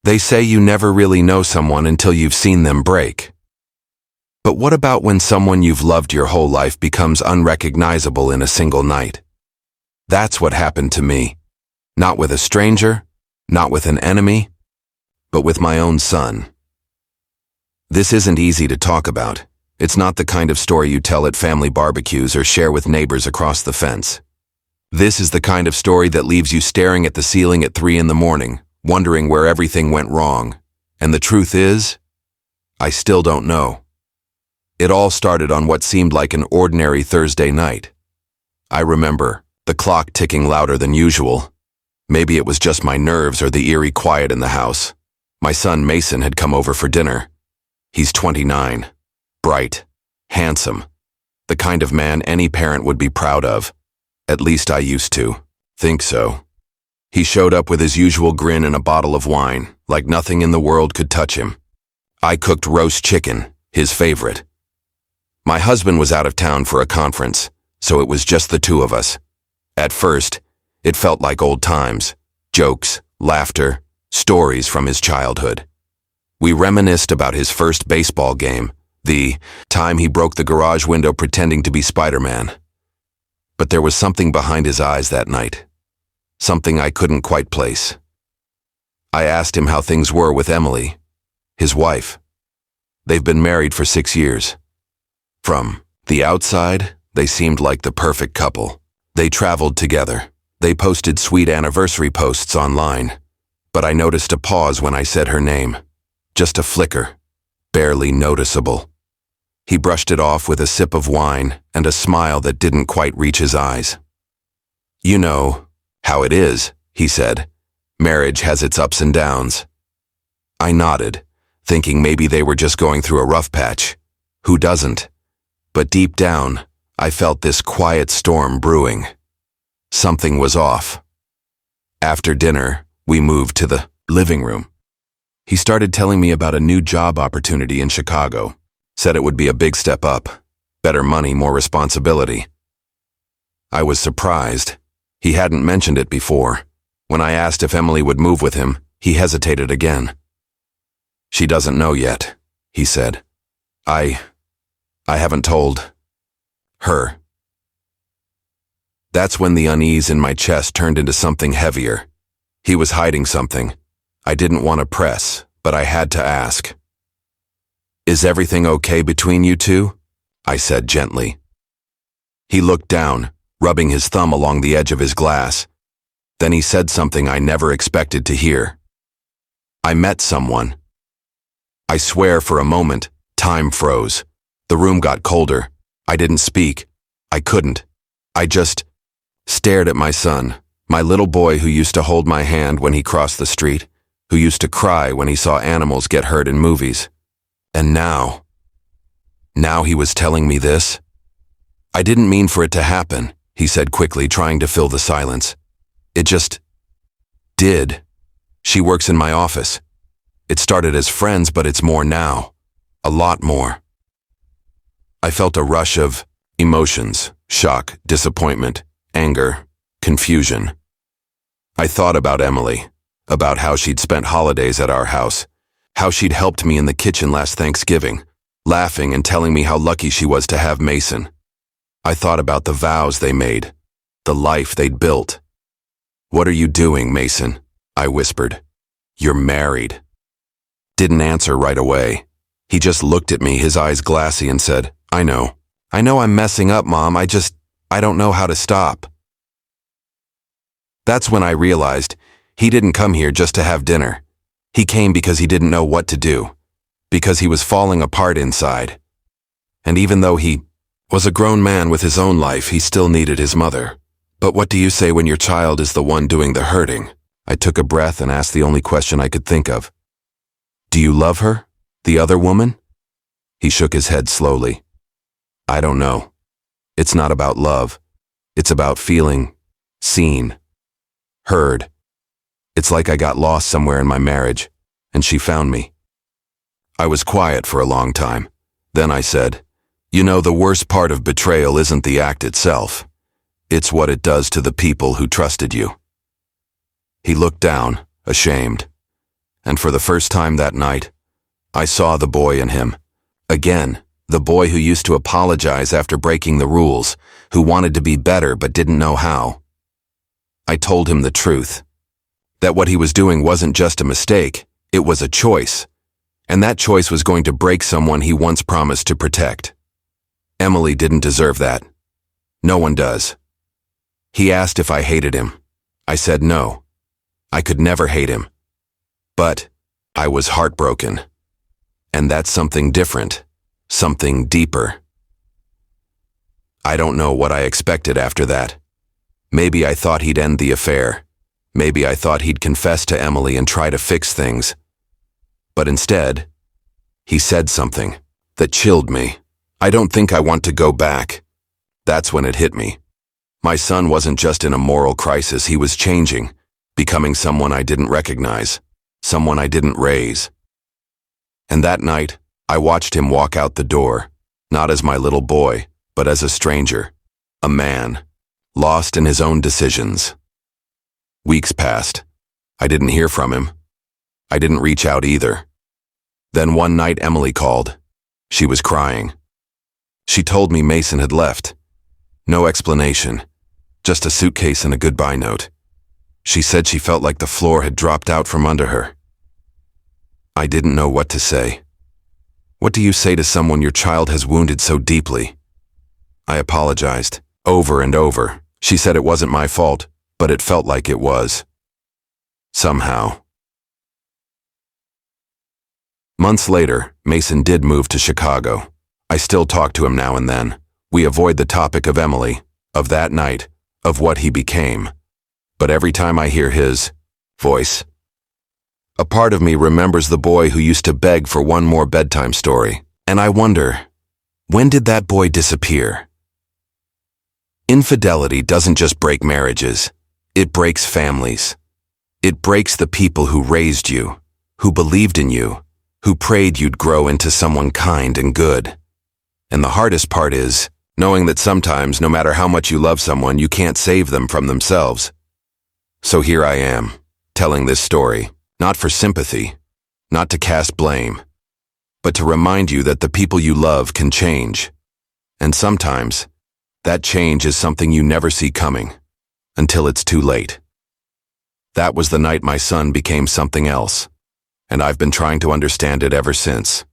They say you never really know someone until you've seen them break. But what about when someone you've loved your whole life becomes unrecognizable in a single night? That's what happened to me. Not with a stranger, not with an enemy, but with my own son. This isn't easy to talk about. It's not the kind of story you tell at family barbecues or share with neighbors across the fence. This is the kind of story that leaves you staring at the ceiling at 3 in the morning, wondering where everything went wrong. And the truth is, I still don't know. It all started on what seemed like an ordinary Thursday night. I remember the clock ticking louder than usual. Maybe it was just my nerves or the eerie quiet in the house. My son Mason had come over for dinner. He's 29, bright, handsome, the kind of man any parent would be proud of. At least I used to think so. He showed up with his usual grin and a bottle of wine, like nothing in the world could touch him. I cooked roast chicken, his favorite. My husband was out of town for a conference, so it was just the two of us. At first, it felt like old times, jokes, laughter, stories from his childhood. We reminisced about his first baseball game, the time he broke the garage window pretending to be Spider-Man. But there was something behind his eyes that night, something I couldn't quite place. I asked him how things were with Emily, his wife. They've been married for 6 years. From the outside, they seemed like the perfect couple. They traveled together. They posted sweet anniversary posts online. But I noticed a pause when I said her name. Just a flicker, barely noticeable. He brushed it off with a sip of wine and a smile that didn't quite reach his eyes. "You know how it is," he said. "Marriage has its ups and downs." I nodded, thinking maybe they were just going through a rough patch. Who doesn't? But deep down, I felt this quiet storm brewing. Something was off. After dinner, we moved to the living room. He started telling me about a new job opportunity in Chicago. Said it would be a big step up. Better money, more responsibility. I was surprised. He hadn't mentioned it before. When I asked if Emily would move with him, he hesitated again. "She doesn't know yet," he said. I haven't told her." That's when the unease in my chest turned into something heavier. He was hiding something. I didn't want to press, but I had to ask. "Is everything okay between you two?" I said gently. He looked down, rubbing his thumb along the edge of his glass. Then he said something I never expected to hear. "I met someone." I swear for a moment, time froze. The room got colder. I didn't speak. I couldn't. I just stared at my son, my little boy who used to hold my hand when he crossed the street, who used to cry when he saw animals get hurt in movies. And now he was telling me this? "I didn't mean for it to happen," he said quickly, trying to fill the silence. "It just did. She works in my office. It started as friends, but it's more now. A lot more." I felt a rush of emotions, shock, disappointment, anger, confusion. I thought about Emily, about how she'd spent holidays at our house, how she'd helped me in the kitchen last Thanksgiving, laughing and telling me how lucky she was to have Mason. I thought about the vows they made, the life they'd built. "What are you doing, Mason?" I whispered. "You're married." Didn't answer right away. He just looked at me, his eyes glassy, and said, I know I'm messing up, Mom. I don't know how to stop." That's when I realized he didn't come here just to have dinner. He came because he didn't know what to do, because he was falling apart inside. And even though he was a grown man with his own life, he still needed his mother. But what do you say when your child is the one doing the hurting? I took a breath and asked the only question I could think of. "Do you love her? The other woman?" He shook his head slowly. "I don't know. It's not about love. It's about feeling seen, heard. It's like I got lost somewhere in my marriage, and she found me." I was quiet for a long time. Then I said, "You know, the worst part of betrayal isn't the act itself. It's what it does to the people who trusted you." He looked down, ashamed. And for the first time that night, I saw the boy in him. Again, the boy who used to apologize after breaking the rules, who wanted to be better but didn't know how. I told him the truth. That what he was doing wasn't just a mistake, it was a choice. And that choice was going to break someone he once promised to protect. Emily didn't deserve that. No one does. He asked if I hated him. I said no. I could never hate him. But I was heartbroken. And that's something different, something deeper. I don't know what I expected after that. Maybe I thought he'd end the affair. Maybe I thought he'd confess to Emily and try to fix things. But instead, he said something that chilled me. I don't think I want to go back. That's when it hit me. My son wasn't just in a moral crisis, he was changing, becoming someone I didn't recognize, someone I didn't raise. And that night, I watched him walk out the door, not as my little boy, but as a stranger, a man, lost in his own decisions. Weeks passed. I didn't hear from him. I didn't reach out either. Then one night Emily called. She was crying. She told me Mason had left. No explanation, just a suitcase and a goodbye note. She said she felt like the floor had dropped out from under her. I didn't know what to say. What do you say to someone your child has wounded so deeply? I apologized, over and over. She said it wasn't my fault, but it felt like it was. Somehow. Months later, Mason did move to Chicago. I still talk to him now and then. We avoid the topic of Emily, of that night, of what he became. But every time I hear his voice, a part of me remembers the boy who used to beg for one more bedtime story. And I wonder, when did that boy disappear? Infidelity doesn't just break marriages, it breaks families. It breaks the people who raised you, who believed in you, who prayed you'd grow into someone kind and good. And the hardest part is knowing that sometimes, no matter how much you love someone, you can't save them from themselves. So here I am, telling this story, not for sympathy, not to cast blame, but to remind you that the people you love can change. And sometimes, that change is something you never see coming, until it's too late. That was the night my son became something else, and I've been trying to understand it ever since.